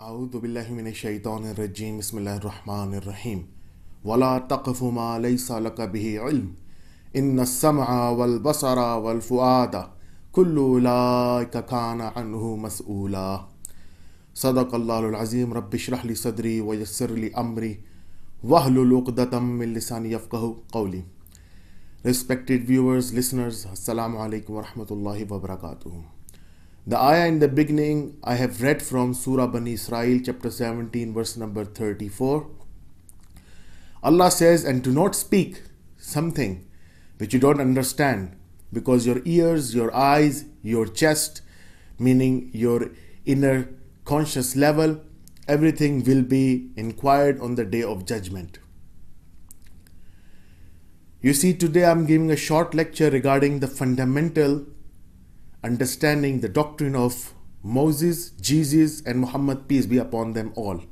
أعوذ بالله من الشيطان الرجيم بسم الله الرحمن الرحيم ولا تقف ما ليس لك به علم إن السمع والبصر والفؤاد كل أولئك كان عنه مسؤولا صدق الله العظيم رب اشرح لي صدري ويسر لي أمري واحلل عقدة من لساني يفقهوا قولي. Respected viewers, listeners, Assalamu alaikum wa rahmatullahi wa barakatuh. The ayah in the beginning I have read from Surah Bani Israel chapter 17 verse number 34. Allah says, and do not speak something which you don't understand, because your ears, your eyes, your chest, meaning your inner conscious level, everything will be inquired on the day of judgment. You see, today I'm giving a short lecture regarding the fundamental understanding the doctrine of Moses, Jesus and Muhammad, peace be upon them all.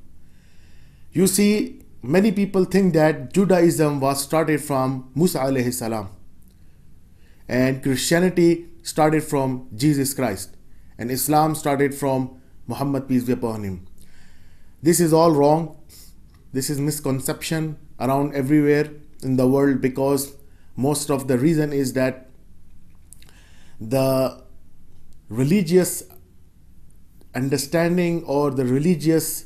You see, many people think that Judaism was started from Musa alayhi salam and Christianity started from Jesus Christ and Islam started from Muhammad, peace be upon him. This is all wrong. This is misconception around everywhere in the world, because most of the reason is that the religious understanding or the religious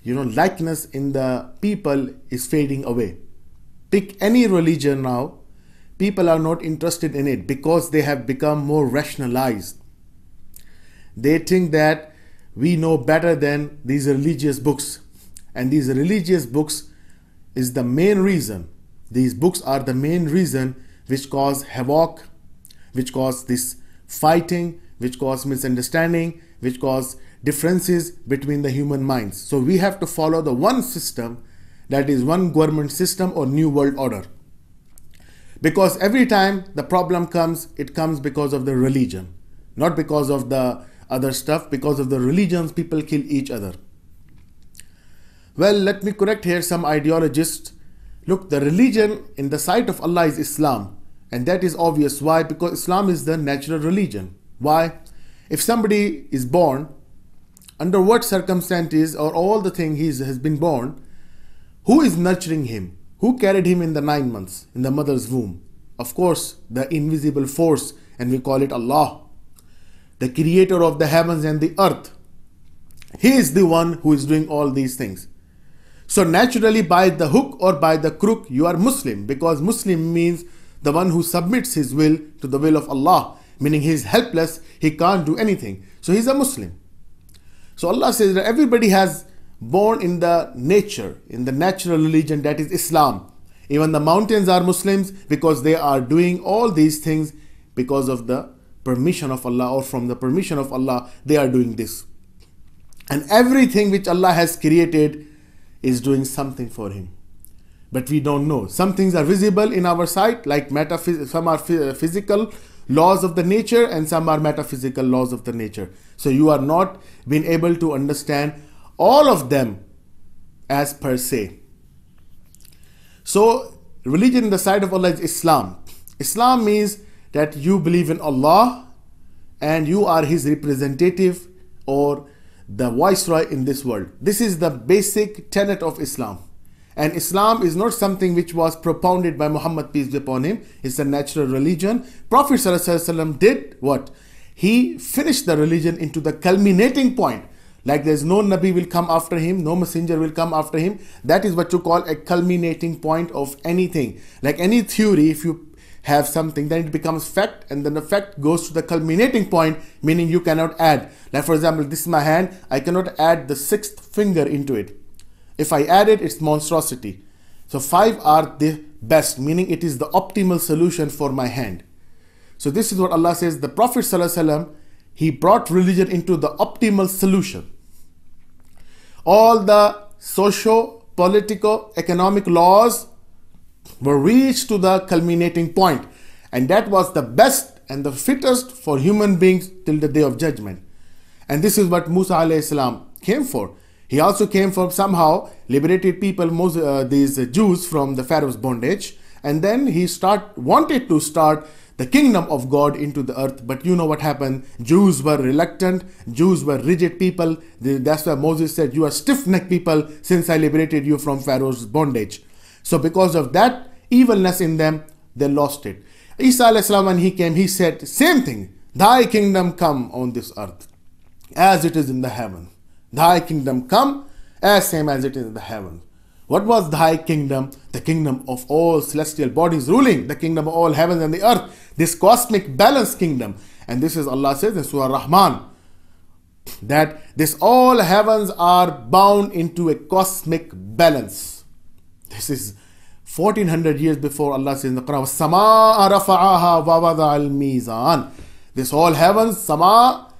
likeness in the people is fading away. Pick any religion now, people are not interested in it because they have become more rationalized. They think that we know better than these religious books, and these religious books is the main reason. These books are the main reason which cause havoc, which cause this fighting, which cause misunderstanding, which cause differences between the human minds. So we have to follow the one system, that is one government system or new world order. Because every time the problem comes, it comes because of the religion, not because of the other stuff. Because of the religions, people kill each other. Well, let me correct here some ideologists. Look, the religion in the sight of Allah is Islam. And that is obvious. Why? Because Islam is the natural religion. Why? If somebody is born, under what circumstances or all the thing he has been born, who is nurturing him? Who carried him in the 9 months in the mother's womb? Of course, the invisible force, and we call it Allah, the creator of the heavens and the earth. He is the one who is doing all these things. So naturally, by the hook or by the crook, you are Muslim, because Muslim means the one who submits his will to the will of Allah, meaning he is helpless, he can't do anything. So he is a Muslim. So Allah says that everybody has born in the nature, in the natural religion, that is Islam. Even the mountains are Muslims because they are doing all these things because of the permission of Allah, or from the permission of Allah they are doing this. And everything which Allah has created is doing something for him. But we don't know. Some things are visible in our sight, like some are physical laws of the nature and some are metaphysical laws of the nature. So you are not being able to understand all of them as per se. So religion in the sight of Allah is Islam. Islam means that you believe in Allah and you are his representative or the viceroy in this world. This is the basic tenet of Islam. And Islam is not something which was propounded by Muhammad, peace be upon him. It's a natural religion. Prophet ﷺ did what? He finished the religion into the culminating point. Like there's no Nabi will come after him, no messenger will come after him. That is what you call a culminating point of anything. Like any theory, if you have something, then it becomes fact, and then the fact goes to the culminating point, meaning you cannot add. Like for example, this is my hand, I cannot add the 6th finger into it. If I add it, it's monstrosity. So 5 are the best, meaning it is the optimal solution for my hand. So this is what Allah says. The Prophet ﷺ, he brought religion into the optimal solution. All the socio, political, economic laws were reached to the culminating point. And that was the best and the fittest for human beings till the day of judgment. And this is what Musa alayhi salam came for. He also came for somehow liberated people, these Jews from the Pharaoh's bondage. And then he wanted to start the kingdom of God into the earth. But you know what happened? Jews were reluctant. Jews were rigid people. That's why Moses said, you are stiff-necked people since I liberated you from Pharaoh's bondage. So because of that evilness in them, they lost it. Isa alayhi salam, when he came, he said, same thing. Thy kingdom come on this earth as it is in the heaven. Thy kingdom come as same as it is in the heaven. What was thy kingdom? The kingdom of all celestial bodies ruling, the kingdom of all heavens and the earth, this cosmic balanced kingdom. And this is, Allah says in Surah Rahman, that this all heavens are bound into a cosmic balance. This is 1400 years before Allah says in the Quran, Samā rafa'aha wa wada'al mizan. This all heavens, Sama,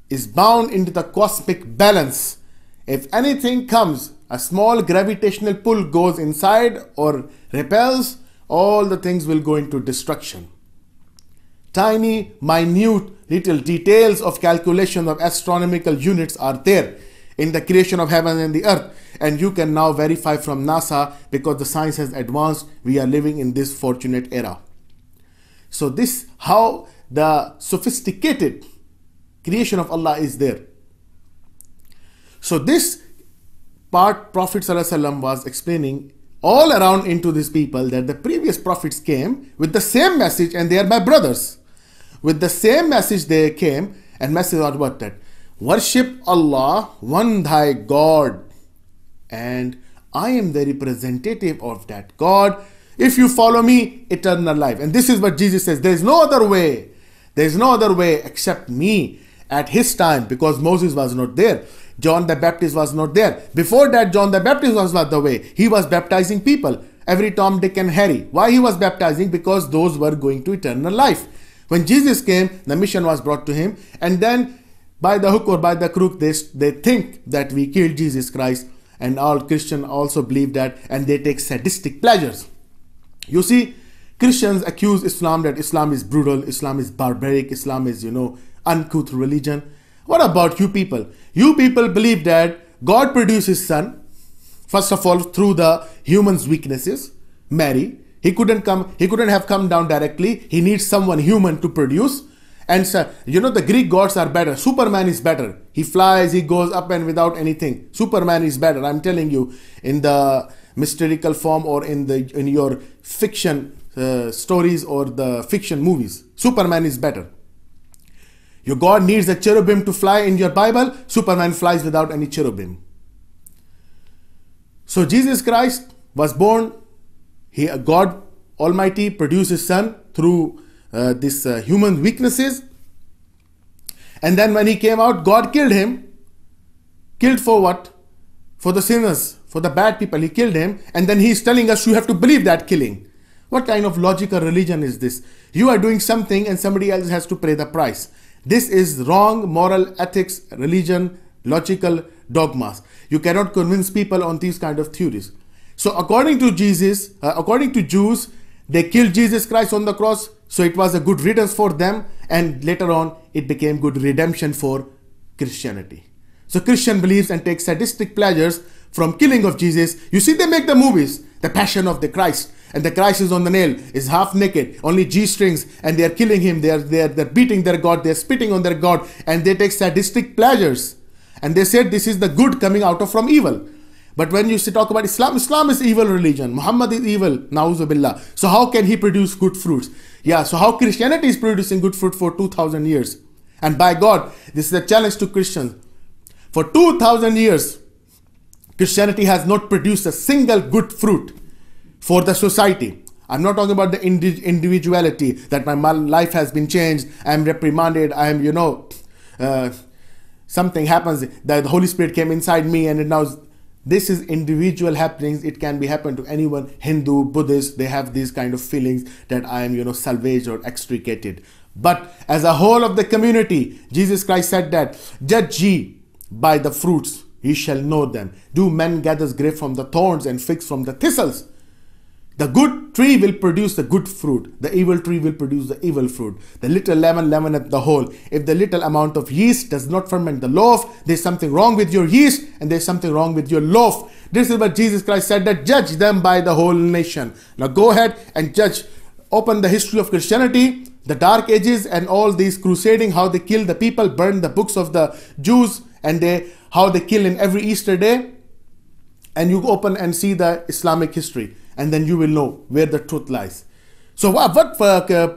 is bound into the cosmic balance. If anything comes, a small gravitational pull goes inside or repels, all the things will go into destruction. Tiny, minute, little details of calculation of astronomical units are there in the creation of heaven and the earth. And you can now verify from NASA, because the science has advanced, we are living in this fortunate era. So this, how the sophisticated creation of Allah is there. So this part Prophet ﷺ was explaining all around into these people, that the previous prophets came with the same message, and they are my brothers. With the same message they came, and message was what? That worship Allah, one thy God, and I am the representative of that God. If you follow me, eternal life. And this is what Jesus says, there is no other way. There is no other way except me. At his time, because Moses was not there, John the Baptist was not there. Before that, John the Baptist was not the way. He was baptizing people, every Tom, Dick and Harry. Why he was baptizing? Because those were going to eternal life. When Jesus came, the mission was brought to him, and then by the hook or by the crook, they think that we killed Jesus Christ, and all Christians also believe that, and they take sadistic pleasures. You see, Christians accuse Islam that Islam is brutal, Islam is barbaric, Islam is, uncouth religion. What about you people? You people believe that God produced his son, first of all, through the human's weaknesses, Mary. He couldn't have come down directly. He needs someone human to produce. And so, the Greek gods are better. Superman is better. He flies, he goes up and without anything. Superman is better. I'm telling you, in the mystical form or in your fiction stories or the fiction movies, Superman is better. Your God needs a cherubim to fly in your Bible. Superman flies without any cherubim. So Jesus Christ was born. God Almighty produced his son through this human weaknesses. And then when he came out, God killed him. Killed for what? For the sinners, for the bad people. He killed him. And then he's telling us you have to believe that killing. What kind of logical religion is this? You are doing something and somebody else has to pay the price. This is wrong moral ethics, religion, logical dogmas. You cannot convince people on these kind of theories. So according to Jews, they killed Jesus Christ on the cross. So it was a good riddance for them. And later on, it became good redemption for Christianity. So Christian believes and takes sadistic pleasures from killing of Jesus. You see, they make the movies, the Passion of the Christ. And the Christ is on the nail, is half naked, only G-strings, and they are killing him, they're beating their God, they're spitting on their God, and they take sadistic pleasures. And they said this is the good coming out of from evil. But when you talk about Islam, Islam is evil religion. Muhammad is evil, na'uzu billah. So how can he produce good fruits? Yeah, so how Christianity is producing good fruit for 2000 years? And by God, this is a challenge to Christians. For 2000 years, Christianity has not produced a single good fruit for the society. I'm not talking about the individuality, that my life has been changed, I'm reprimanded, something happens, that the Holy Spirit came inside me and it now, this is individual happenings. It can be happen to anyone, Hindu, Buddhist, they have these kind of feelings that I am, salvaged or extricated. But as a whole of the community, Jesus Christ said that, judge ye by the fruits, ye shall know them. Do men gather grapes from the thorns and figs from the thistles? The good tree will produce the good fruit. The evil tree will produce the evil fruit. The little leaven leaveneth the whole. If the little amount of yeast does not ferment the loaf, there's something wrong with your yeast and there's something wrong with your loaf. This is what Jesus Christ said, that judge them by the whole nation. Now go ahead and judge. Open the history of Christianity. the Dark Ages and all these crusading, how they kill the people, burn the books of the Jews, and how they kill in every Easter day. And you open and see the Islamic history, and then you will know where the truth lies. So what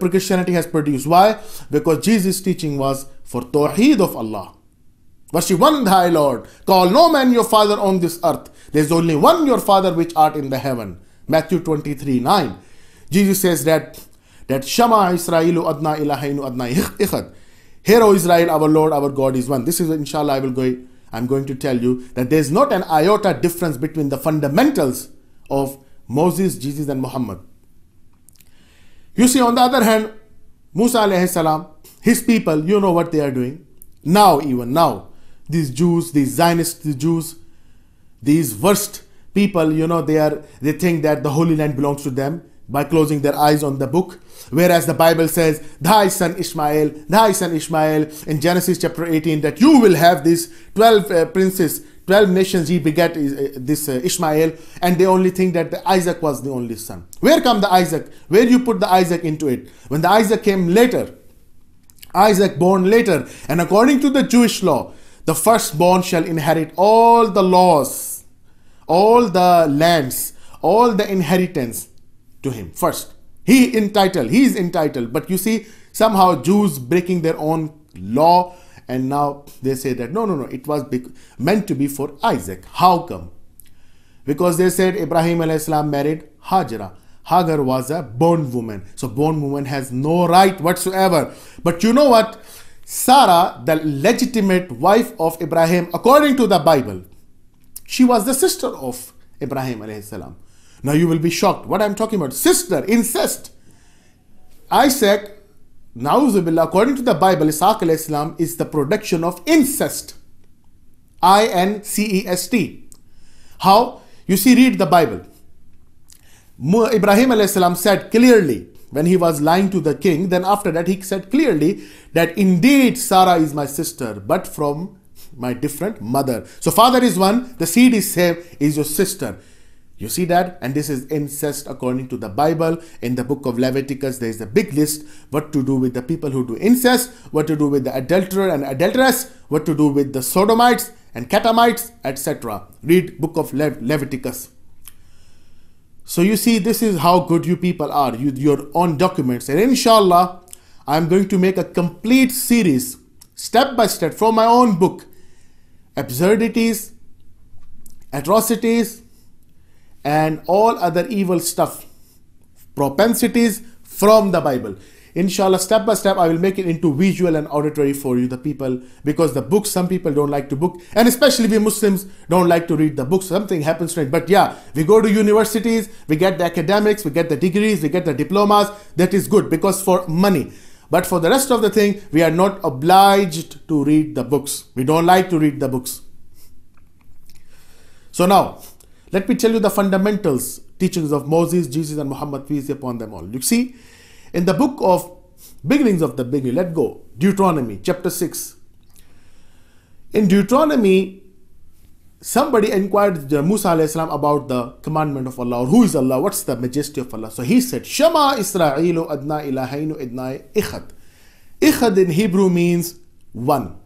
Christianity has produced? Why? Because Jesus' teaching was for Tawheed of Allah. Worship one thy Lord. Call no man your father on this earth. There is only one your Father which art in the heaven. Matthew 23:9. Jesus says that Shama Israelu adna ilahainu adna ikhad. Hear, O Israel, our Lord, our God is one. This is, inshallah, I'm going to tell you that there is not an iota difference between the fundamentals of Moses, Jesus and Muhammad. You see, on the other hand, Musa alayhi salam, his people, you know what they are doing. Now, even now, these Jews, these Zionist Jews, these worst people, you know, they think that the Holy Land belongs to them by closing their eyes on the book. Whereas the Bible says, thy son Ishmael in Genesis chapter 18, that you will have these 12 princes, 12 nations he begat this Ishmael, and they only think that Isaac was the only son. Where come the Isaac? Where you put the Isaac into it? When the Isaac came later, Isaac born later, and according to the Jewish law, the firstborn shall inherit all the laws, all the lands, all the inheritance to him first. He is entitled. But you see, somehow Jews breaking their own law, and now they say that no, it was meant to be for Isaac. How come? Because they said Ibrahim alayhi salam married Hajara. Hagar was a born woman. So born woman has no right whatsoever. But you know what? Sarah, the legitimate wife of Ibrahim, according to the Bible, she was the sister of Ibrahim alayhi salam. Now you will be shocked. What I'm talking about? Sister, incest. Isaac, na'uzubillah, according to the Bible, Isaac alayhi salam is the production of incest. I-N-C-E-S-T. How? You see, read the Bible. Ibrahim alayhi salam said clearly when he was lying to the king, then after that he said clearly that indeed Sarah is my sister, but from my different mother. So father is one, the seed is same, is your sister. You see that? And this is incest according to the Bible. In the book of Leviticus, there is a big list what to do with the people who do incest, what to do with the adulterer and adulteress, what to do with the sodomites and catamites, etc. Read book of Leviticus. So you see, this is how good you people are, your own documents. And inshallah, I'm going to make a complete series, step by step, from my own book. Absurdities, atrocities, and all other evil stuff, propensities from the Bible. Inshallah, step by step, I will make it into visual and auditory for you, the people, because the books, some people don't like to book, and especially we Muslims don't like to read the books. Something happens to it. But yeah, we go to universities, we get the academics, we get the degrees, we get the diplomas. That is good because for money. But for the rest of the thing, we are not obliged to read the books. We don't like to read the books. So now, let me tell you the fundamentals, teachings of Moses, Jesus and Muhammad, peace be upon them all. You see, in the book of beginnings of the beginning, let's go, Deuteronomy chapter 6. In Deuteronomy, somebody inquired Musa alayhi salam about the commandment of Allah, or who is Allah, what's the majesty of Allah. So he said, Shama Israelu adna ilahainu idna ikhad. Ikhad in Hebrew means one,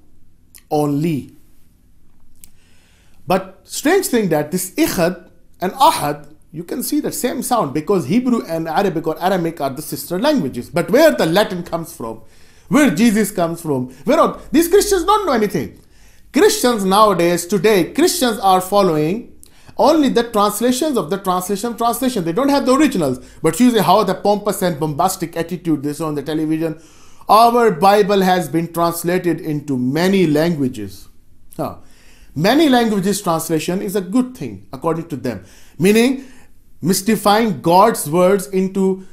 only. But strange thing that this ikhad and ahad, you can see the same sound because Hebrew and Arabic or Aramaic are the sister languages. But where the Latin comes from, where Jesus comes from, these Christians don't know anything. Christians nowadays, today, Christians are following only the translations of the translation. They don't have the originals. But you see how the pompous and bombastic attitude they saw on the television. Our Bible has been translated into many languages. Many languages translation is a good thing according to them, meaning mystifying God's words into,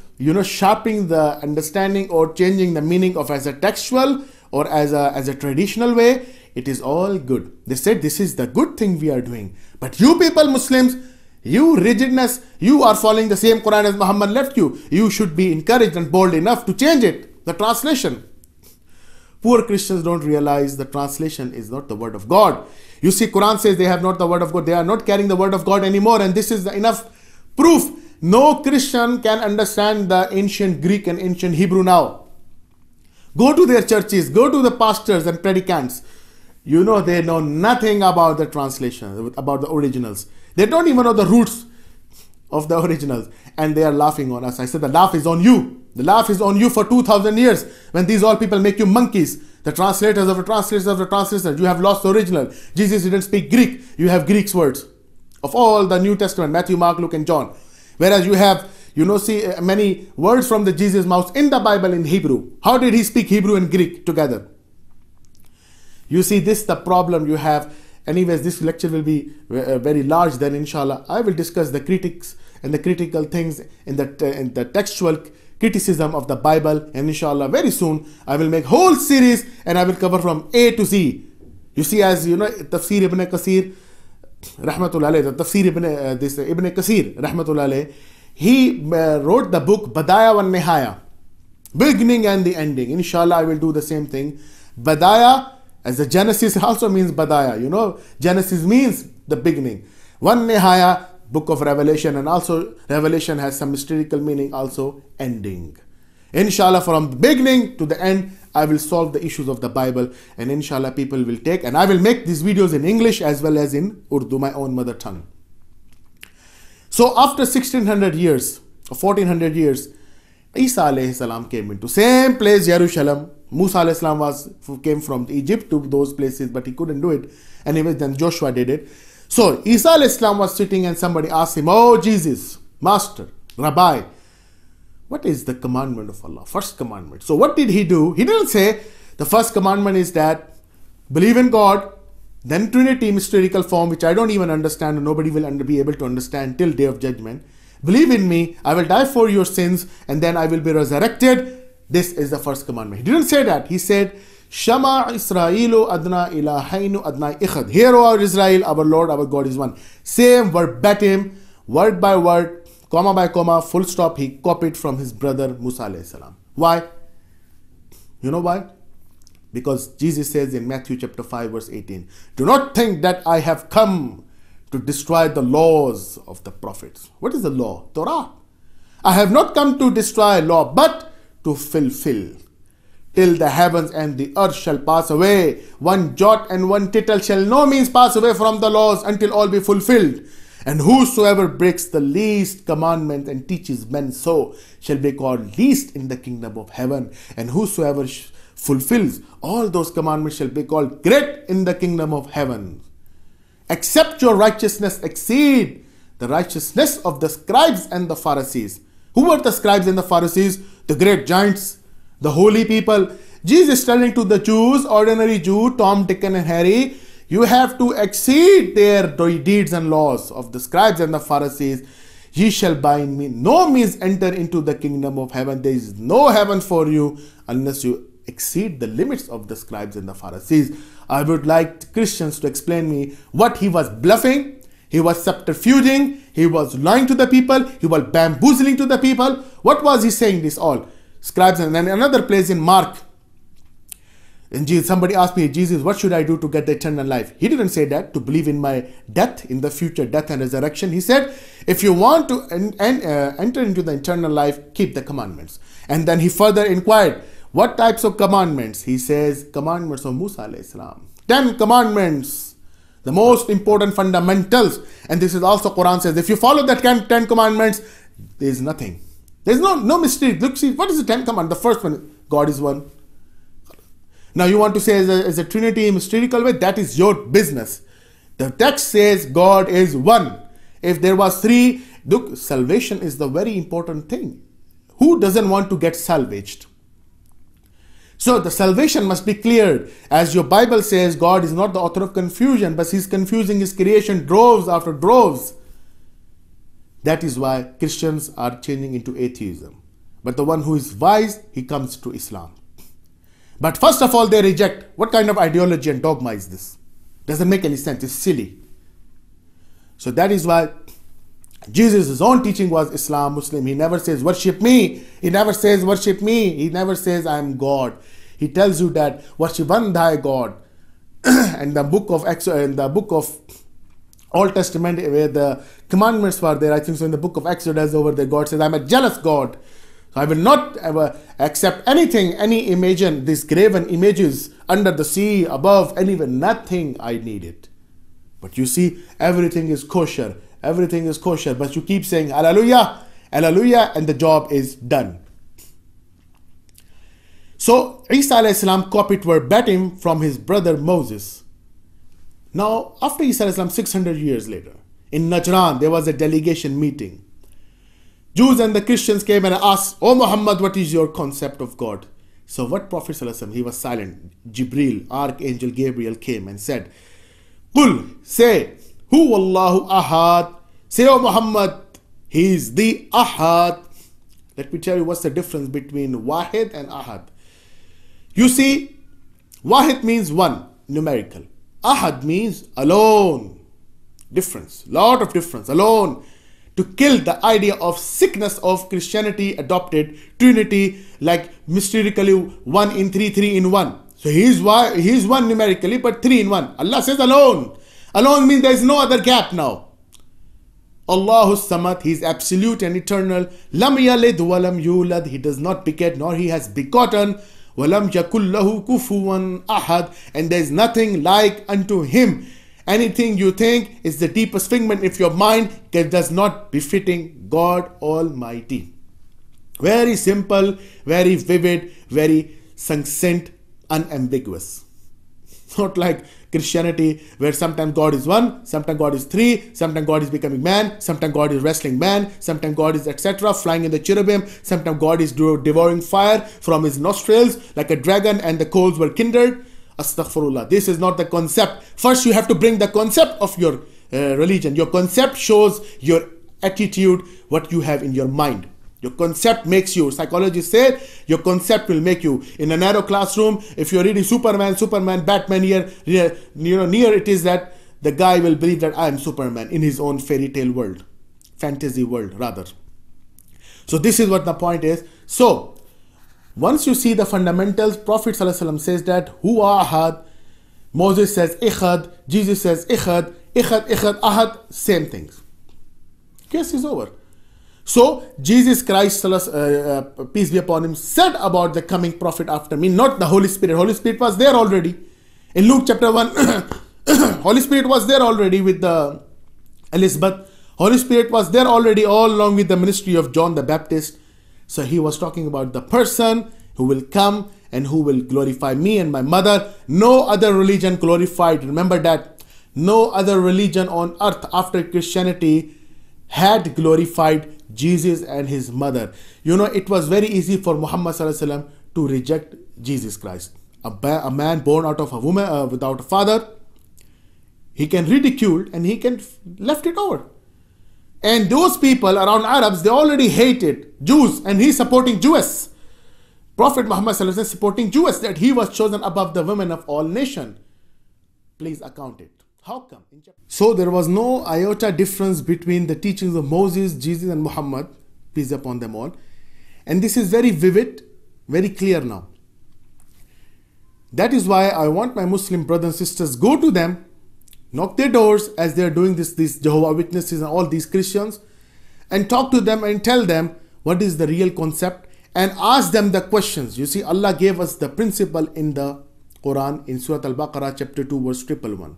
sharpening the understanding or changing the meaning of as a textual or as a traditional way. It is all good. They said this is the good thing we are doing. But you people, Muslims, you rigidness, you are following the same Quran as Muhammad left you. You should be encouraged and bold enough to change it, the translation. Poor Christians don't realize the translation is not the word of God. You see, Quran says they have not the word of God. They are not carrying the word of God anymore. And this is enough proof. No Christian can understand the ancient Greek and ancient Hebrew now. Go to their churches, go to the pastors and predicants. You know, they know nothing about the translation, about the originals. They don't even know the roots of the originals. And they are laughing on us. I said, the laugh is on you. The laugh is on you for 2,000 years. When these all people make you monkeys. The translators of the translators of the translators. You have lost the original. Jesus didn't speak Greek. You have Greek's words. Of all the New Testament, Matthew, Mark, Luke and John. Whereas you have, many words from the Jesus mouth in the Bible in Hebrew. How did he speak Hebrew and Greek together? You see, this is the problem you have. Anyways, this lecture will be very large. Then inshallah, I will discuss the critics and the critical things in the textual criticism of the Bible. And inshallah, very soon, I will make whole series and I will cover from A to Z. You see, as you know, Tafsir Ibn Kasir, Rahmatullah alayh, the Tafsir Ibn Kasir, Rahmatullah alayh, he wrote the book Badaya wa Nihaya, beginning and the ending. Inshallah, I will do the same thing. Badaya, as the Genesis also means Badaya. You know, Genesis means the beginning. One Nihaya, book of Revelation, and also Revelation has some mystical meaning, also ending. Inshallah, from the beginning to the end, I will solve the issues of the Bible, and inshallah people will take, and I will make these videos in English as well as in Urdu, my own mother tongue. So after 1600 years, or 1400 years, Isa alayhi salam came into same place, Jerusalem. Musa alayhi salam came from Egypt to those places, but he couldn't do it. Anyway, then Joshua did it. So Isa alayhi salam was sitting and somebody asked him, "Oh Jesus, Master, Rabbi, what is the commandment of Allah? First commandment." So what did he do? He didn't say the first commandment is that believe in God, then Trinity, mystical form, which I don't even understand and nobody will be able to understand till day of judgment. Believe in me, I will die for your sins and then I will be resurrected. This is the first commandment. He didn't say that. He said, Shama Israelu adna ilahainu adna ikhad. Hear, O Israel, our Lord, our God is one. Same verbatim, word by word, comma by comma, full stop, he copied from his brother Musa alayhi salam. Why? You know why? Because Jesus says in Matthew chapter 5 verse 18, do not think that I have come to destroy the laws of the prophets. What is the law? Torah. I have not come to destroy law, but to fulfill. Till the heavens and the earth shall pass away, one jot and one tittle shall no means pass away from the laws until all be fulfilled. And whosoever breaks the least commandment and teaches men so shall be called least in the kingdom of heaven. And whosoever fulfills all those commandments shall be called great in the kingdom of heaven. Except your righteousness exceed the righteousness of the scribes and the Pharisees. Who were the scribes and the Pharisees? The great giants, the holy people. Jesus telling to the Jews, ordinary Jew, Tom, Dick and Harry, you have to exceed their deeds and laws of the scribes and the Pharisees. Ye shall by no means enter into the kingdom of heaven. There is no heaven for you unless you exceed the limits of the scribes and the Pharisees. I would like Christians to explain me what he was bluffing, he was subterfuging, he was lying to the people, he was bamboozling to the people. What was he saying this all? Scribes. And then another place in Mark, and somebody asked me, Jesus, what should I do to get the eternal life? He didn't say that, to believe in my death, in the future death and resurrection. He said, if you want to enter into the eternal life, keep the commandments. And then he further inquired, what types of commandments? He says, commandments of Musa alayhi salam. 10 commandments, the most important fundamentals. And this is also Quran says, if you follow that 10 commandments, there is nothing. There's no mystery. Look, see, what is the 10 commandments? The first one, God is one. Now you want to say as a Trinity mystical way, that is your business. The text says God is one. If there was 3, look, salvation is the very important thing. Who doesn't want to get salvaged? So the salvation must be cleared. As your Bible says, God is not the author of confusion, but he's confusing his creation droves after droves. That is why Christians are changing into atheism. But the one who is wise, he comes to Islam. But first of all, they reject. What kind of ideology and dogma is this? Doesn't make any sense. It's silly. So that is why Jesus' own teaching was Islam, Muslim. He never says, worship me. He never says, worship me. He never says, I am God. He tells you that worship one thy God. And the book of Old Testament, where the commandments were there, I think so in the book of Exodus over there, God says, I am a jealous God. So I will not ever accept anything, any image, and these graven images under the sea, above, anywhere, nothing I need it. But you see, everything is kosher. Everything is kosher. But you keep saying, hallelujah, hallelujah, and the job is done. So Isa alayhi salam copied verbatim from his brother Moses. Now, after Isa alayhi salam, 600 years later, in Najran, there was a delegation meeting. Jews and the Christians came and asked, "Oh Muhammad, what is your concept of God?" So what Prophet sallallahu alaihi wasallam, he was silent. Jibril, Archangel Gabriel came and said, "Qul, say, Hu Allahu Ahad. Say, oh Muhammad, he is the Ahad." Let me tell you what's the difference between Wahid and Ahad. You see, Wahid means one, numerical. Ahad means alone. Difference, lot of difference, alone. To kill the idea of sickness of Christianity adopted Trinity, like mysterically 1 in 3, 3 in 1. So he is one numerically, but 3 in 1. Allah says alone. Alone means there is no other gap now. Allahu Samad, he is absolute and eternal. Lam yalid walam yulad, he does not beget nor he has begotten. Walam yakul lahu kufuwan ahad, and there is nothing like unto him. Anything you think is the deepest figment of your mind that does not befitting God Almighty. Very simple, very vivid, very succinct, unambiguous. Not like Christianity, where sometimes God is 1, sometimes God is 3, sometimes God is becoming man, sometimes God is wrestling man, sometimes God is etc., flying in the cherubim, sometimes God is devouring fire from his nostrils like a dragon and the coals were kindled. Astaghfirullah. This is not the concept. First you have to bring the concept of your religion. Your concept shows your attitude, what you have in your mind. Your concept makes you, psychologists say, your concept will make you. In a narrow classroom, if you're reading Superman, Batman, near it is that the guy will believe that I am Superman in his own fairy tale world, fantasy world rather. So this is what the point is. So once you see the fundamentals, Prophet ﷺ says that Huwa Ahad, Moses says Ikhad, Jesus says Ikhad, Ahad, same things. Case is over. So Jesus Christ, peace be upon him, said about the coming prophet after me, not the Holy Spirit. Holy Spirit was there already. In Luke chapter 1, Holy Spirit was there already with the Elizabeth. Holy Spirit was there already all along with the ministry of John the Baptist. So he was talking about the person who will come and who will glorify me and my mother. No other religion glorified. Remember that. No other religion on earth after Christianity had glorified Jesus and his mother. You know, it was very easy for Muhammad ﷺ to reject Jesus Christ. A man born out of a woman without a father, he can ridicule and he can left it over. And those people around Arabs, they already hated Jews, and he's supporting Jews. Prophet Muhammad ﷺ is supporting Jews, that he was chosen above the women of all nations. Please account it. How come? So there was no iota difference between the teachings of Moses, Jesus and Muhammad, peace upon them all. And this is very vivid, very clear now. That is why I want my Muslim brothers and sisters, go to them, knock their doors as they are doing these Jehovah's Witnesses and all these Christians, and talk to them and tell them what is the real concept and ask them the questions. You see, Allah gave us the principle in the Quran in Surah Al-Baqarah chapter 2 verse 111.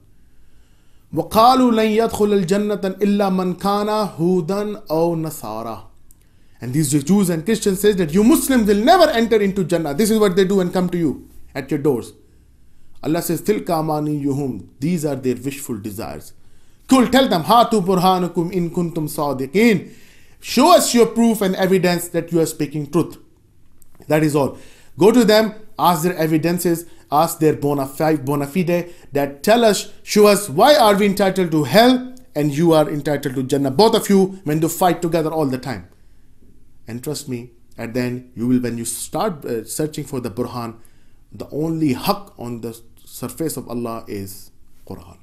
وَقَالُوا لَنْ يَدْخُلَ الْجَنَّةَ إِلَّا مَنْ كَانَ هُودًا أَوْ نَصَارَى. And these Jews and Christians says that you Muslims will never enter into Jannah. This is what they do and come to you at your doors. Allah says, تِلْكَ أَمَانِيُّهُمْ. These are their wishful desires. Cool, tell them, هَاتُوا بُرْهَانُكُمْ إِن كُنْتُمْ صَادِقِينَ. Show us your proof and evidence that you are speaking truth. That is all. Go to them, ask their evidences, ask their bona fide, that tell us, show us why are we entitled to hell and you are entitled to Jannah. Both of you, when you fight together all the time. And trust me, at the end, you will, when you start searching for the Burhan, the only haqq on the surface of Allah is Quran.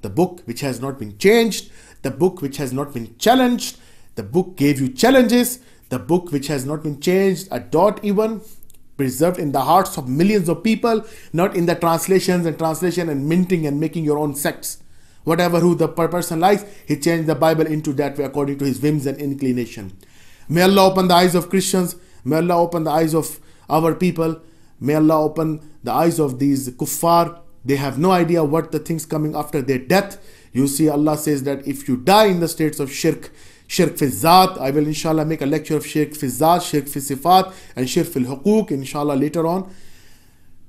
The book which has not been changed, the book which has not been challenged, the book gave you challenges, the book which has not been changed a dot even, preserved in the hearts of millions of people, not in the translation and minting and making your own sects. Whatever who the person likes, he changed the Bible into that way according to his whims and inclination. May Allah open the eyes of Christians. May Allah open the eyes of our people. May Allah open the eyes of these kuffar. They have no idea what the things coming after their death. You see, Allah says that if you die in the states of shirk, shirk fi zat, I will inshallah make a lecture of shirk fi zat, shirk fi sifat, and shirk fi hukuk inshallah later on.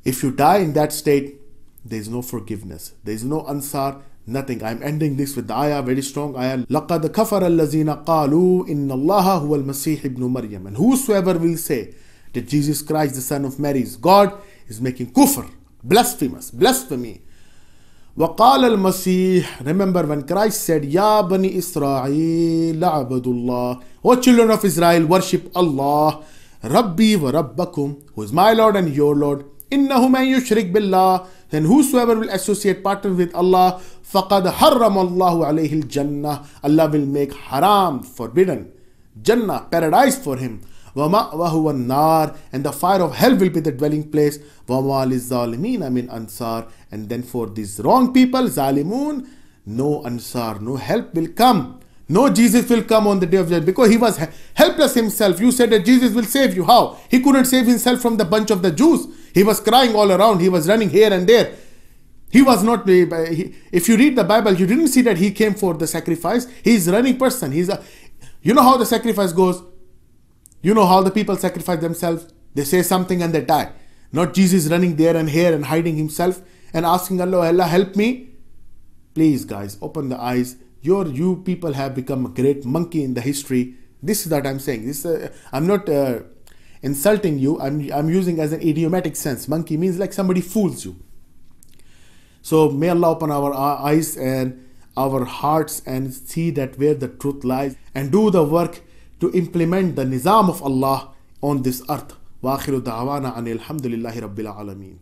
If you die in that state, there is no forgiveness, there is no ansar, nothing. I am ending this with the ayah, very strong ayah. لَقَدْ كَفَرَ الَّذِينَ قَالُوا إِنَّ اللَّهَ هُوَ الْمَسِيحِ ابْنُ مَرْيَمَ. And whosoever will say that Jesus Christ, the son of Mary, is God, is making kufr, blasphemous, blasphemy. وَقَالَ الْمَسِيحِ. Remember when Christ said, يَا بَنِي إِسْرَائِيلَ عَبَدُ اللَّهِ. O children of Israel, worship Allah. رَبِّي وَرَبَّكُمْ. Who is my Lord and your Lord. إِنَّهُ مَنْ يُشْرِكْ بِاللَّهِ. Then whosoever will associate partner with Allah, فَقَدْ حَرَّمَ اللَّهُ عَلَيْهِ الْجَنَّةِ. Allah will make haram, forbidden, Jannah, paradise for him. وَمَأْوَهُ النَّارِ. And the fire of hell will be the dwelling place. وَمَا لِلظَّالِمِينَ مِنْ أَنصَارٍ. And then for these wrong people, Zalimun, no ansar, no help will come. No Jesus will come on the day of judgment, because he was helpless himself. You said that Jesus will save you. How? He couldn't save himself from the bunch of the Jews. He was crying all around. He was running here and there. He was not, if you read the Bible, you didn't see that he came for the sacrifice. He is a running person. You know how the sacrifice goes? You know how the people sacrifice themselves? They say something and they die. Not Jesus running there and here and hiding himself and asking Allah, Allah help me. Please guys, open the eyes. You people have become a great monkey in the history. This is what I'm saying. I'm not insulting you. I'm using as an idiomatic sense. Monkey means like somebody fools you. So may Allah open our eyes and our hearts and see that where the truth lies, and do the work to implement the nizam of Allah on this earth. Wa akhiru da'wana anil hamdulillahi rabbil alameen.